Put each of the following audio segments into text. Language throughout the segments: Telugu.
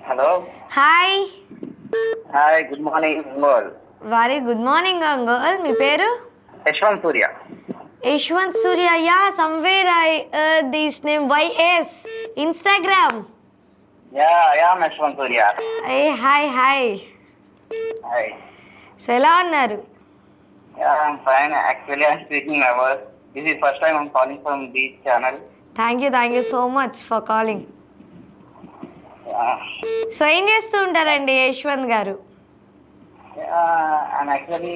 Hello. Hi. Hi, good morning Ongole. Very good morning uncle. మీ పేరు? Yashwanth Surya. Yashwanth Surya. Yeah, somewhere I this name Y S Instagram. Yeah Yashwanth Surya. Hey hi hi. Hi. So ఎలా ఉన్నారు? I'm fine. Actually, I'm speaking hours. This is first time I'm calling from this channel. Thank you so much for calling. Yeah. So ఏం చేస్తూ ఉంటారండి యశ్వంత్ గారు? I'm actually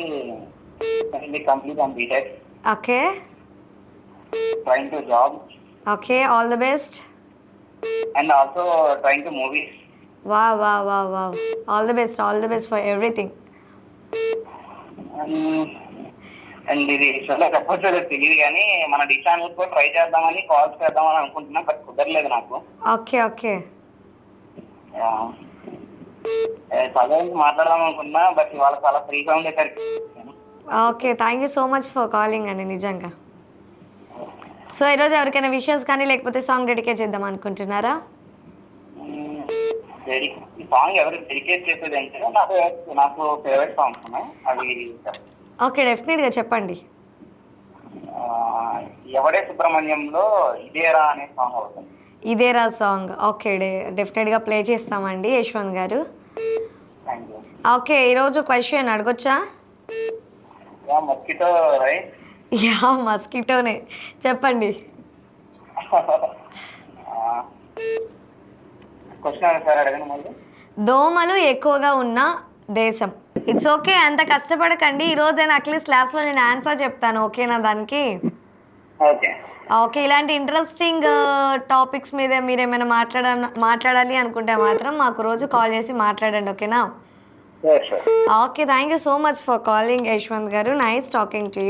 currently complete on BTech. Okay Trying to job okay, all the best. and also trying to movies. Wow wow wow wow, all the best for everything. And ఇది చాలా చెప్పొచ్చో తెలియదు కానీ మన డి ఛానల్ కూడా ట్రై చేద్దామని కాల్స్ చేద్దామని అనుకుంటున్నా, బట్ కుదరలేదు నాకు. Okay okay. చదువు గురించి మాట్లాడదాం అనుకున్నా, బట్ ఇవాళ చాలా ఫ్రీగా ఉండేసరికి. Okay, thank you so much for calling అండి నిజంగా. సో ఈరోజు ఎవరికైనా విషెస్ కానీ లేకపోతే సాంగ్ డెడికేట్ చేద్దాం అనుకుంటున్నారా? ఈ సాంగ్ ఎవరికి డెడికేట్ చేసేది అంటే నాకు ఫేవరెట్ సాంగ్స్ ఉన్నాయి అవి. ఓకే, డెఫినెట్గా చెప్పండి. ఎవడే సుబ్రహ్మణ్యంలో ఇదేరా అనే సాంగ్ అవుతుంది. ఇదేరా సాంగ్. ఓకే, డెఫినెట్గా ప్లే చేస్తామండి యశ్వంత్ గారు. Thank you. ఓకే, ఈరోజు క్వశ్చన్ అడగొచ్చా? Mosquito right. యా, మస్కిటోనే. చెప్పండి. క్వశ్చన్ సార్ అడగండి మళ్ళీ. దోమలు ఎక్కువగా ఉన్న దేశం. ఇట్స్ ఓకే, అంత కష్టపడకండి. ఈరోజైనా అట్లీస్ట్ క్లాస్లో నేను ఆన్సర్ చెప్తాను, ఓకేనా దానికి? ఓకే ఓకే, ఇలాంటి ఇంట్రెస్టింగ్ టాపిక్స్ మీద మీరు ఏమైనా మాట్లాడాలి అనుకుంటే మాత్రం మాకు రోజు కాల్ చేసి మాట్లాడండి, ఓకేనా? Sure sure. Okay, thank you so much for calling Yashwanth గారు. Nice talking to you.